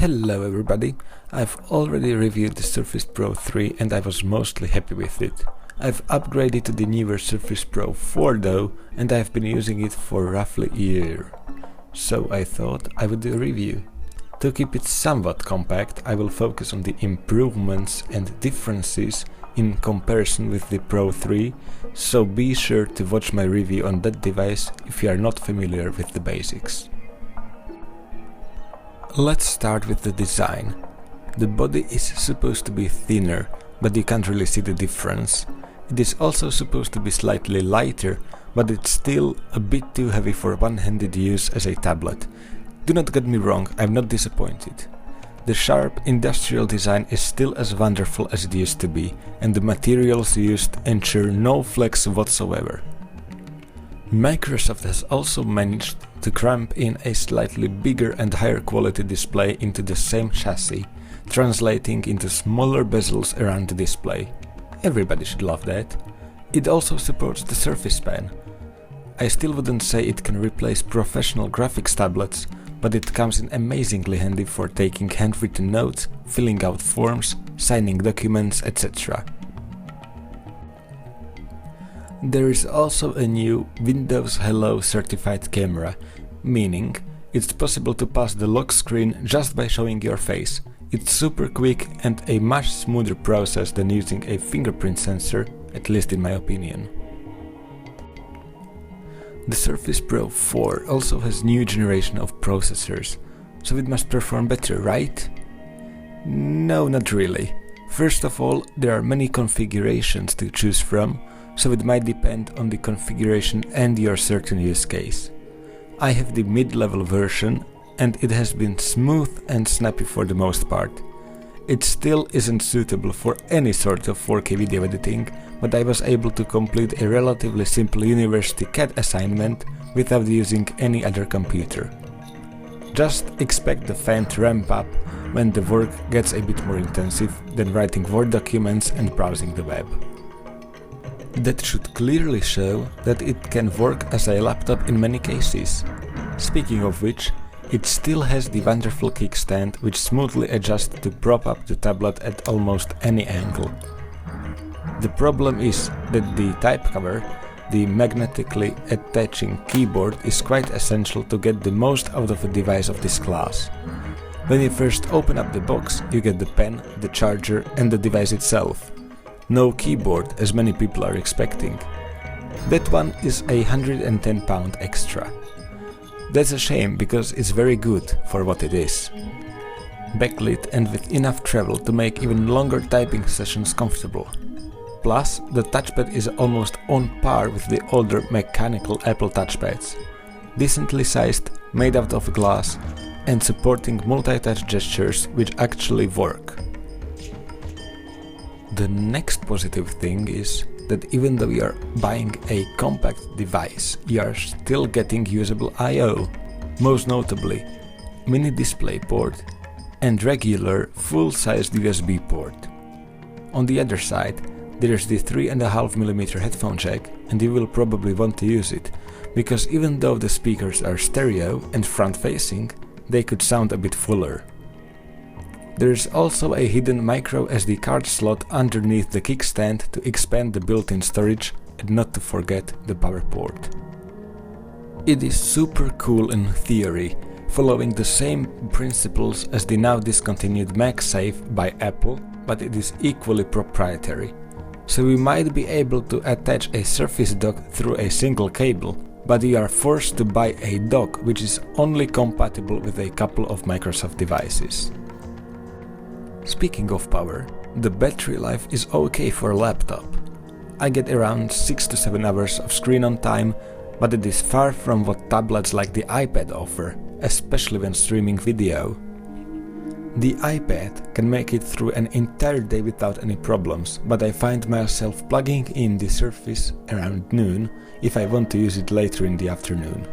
Hello everybody, I've already reviewed the Surface Pro 3 and I was mostly happy with it. I've upgraded to the newer Surface Pro 4 though, and I've been using it for roughly a year. So I thought I would do a review. To keep it somewhat compact, I will focus on the improvements and differences in comparison with the Pro 3, so be sure to watch my review on that device if you are not familiar with the basics. Let's start with the design. The body is supposed to be thinner, but you can't really see the difference. It is also supposed to be slightly lighter, but it's still a bit too heavy for one-handed use as a tablet. Do not get me wrong, I'm not disappointed. The sharp industrial design is still as wonderful as it used to be, and the materials used ensure no flex whatsoever. Microsoft has also managed to cramp in a slightly bigger and higher quality display into the same chassis, translating into smaller bezels around the display. Everybody should love that. It also supports the Surface Pen. I still wouldn't say it can replace professional graphics tablets, but it comes in amazingly handy for taking handwritten notes, filling out forms, signing documents, etc. There is also a new Windows Hello certified camera, meaning it's possible to pass the lock screen just by showing your face. It's super quick and a much smoother process than using a fingerprint sensor, at least in my opinion. The Surface Pro 4 also has new generation of processors, so it must perform better, right? No, not really. First of all, there are many configurations to choose from, so it might depend on the configuration and your certain use case. I have the mid-level version and it has been smooth and snappy for the most part. It still isn't suitable for any sort of 4K video editing, but I was able to complete a relatively simple university CAD assignment without using any other computer. Just expect the fan to ramp up when the work gets a bit more intensive than writing Word documents and browsing the web. That should clearly show that it can work as a laptop in many cases. Speaking of which, it still has the wonderful kickstand which smoothly adjusts to prop up the tablet at almost any angle. The problem is that the type cover, the magnetically attaching keyboard, is quite essential to get the most out of a device of this class. When you first open up the box, you get the pen, the charger and the device itself. No keyboard, as many people are expecting. That one is a £110 extra. That's a shame because it's very good for what it is. Backlit and with enough travel to make even longer typing sessions comfortable. Plus, the touchpad is almost on par with the older mechanical Apple touchpads. Decently sized, made out of glass, and supporting multi-touch gestures which actually work. The next positive thing is that even though you are buying a compact device, you are still getting usable I/O, most notably mini DisplayPort and regular full-sized USB port. On the other side, there's the 3.5mm headphone jack, and you will probably want to use it, because even though the speakers are stereo and front-facing, they could sound a bit fuller. There is also a hidden micro SD card slot underneath the kickstand to expand the built-in storage, and not to forget the power port. It is super cool in theory, following the same principles as the now discontinued MagSafe by Apple, but it is equally proprietary. So we might be able to attach a Surface dock through a single cable, but you are forced to buy a dock which is only compatible with a couple of Microsoft devices. Speaking of power, the battery life is okay for a laptop. I get around 6 to 7 hours of screen on time, but it is far from what tablets like the iPad offer, especially when streaming video. The iPad can make it through an entire day without any problems, but I find myself plugging in the Surface around noon if I want to use it later in the afternoon.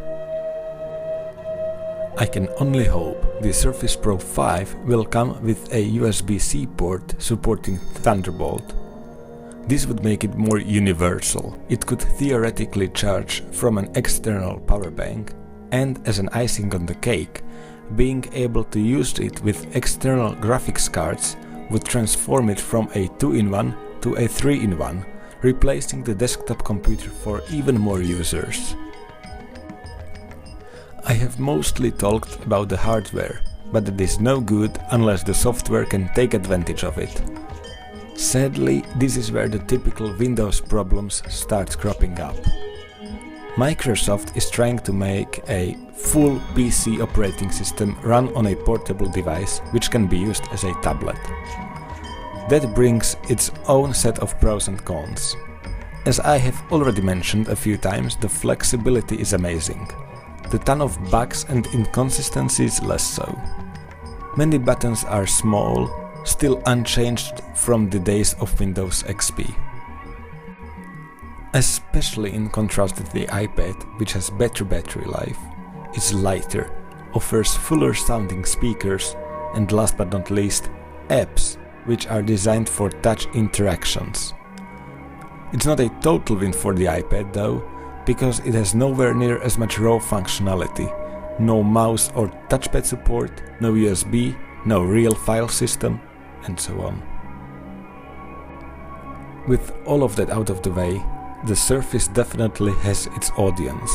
I can only hope the Surface Pro 5 will come with a USB-C port supporting Thunderbolt. This would make it more universal. It could theoretically charge from an external power bank, and as an icing on the cake, being able to use it with external graphics cards would transform it from a 2-in-1 to a 3-in-1, replacing the desktop computer for even more users. I have mostly talked about the hardware, but it is no good unless the software can take advantage of it. Sadly, this is where the typical Windows problems start cropping up. Microsoft is trying to make a full PC operating system run on a portable device which can be used as a tablet. That brings its own set of pros and cons. As I have already mentioned a few times, the flexibility is amazing. The ton of bugs and inconsistencies less so. Many buttons are small, still unchanged from the days of Windows XP. Especially in contrast with the iPad, which has better battery life, is lighter, offers fuller sounding speakers, and last but not least, apps, which are designed for touch interactions. It's not a total win for the iPad though, because it has nowhere near as much raw functionality. No mouse or touchpad support, no USB, no real file system, and so on. With all of that out of the way, the Surface definitely has its audience.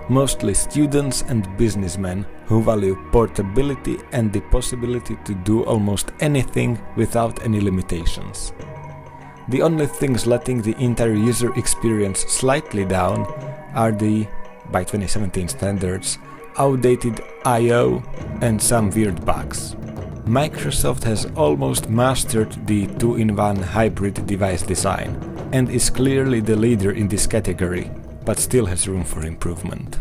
Mostly students and businessmen who value portability and the possibility to do almost anything without any limitations. The only things letting the entire user experience slightly down are the, by 2017 standards, outdated I/O and some weird bugs. Microsoft has almost mastered the 2-in-1 hybrid device design and is clearly the leader in this category, but still has room for improvement.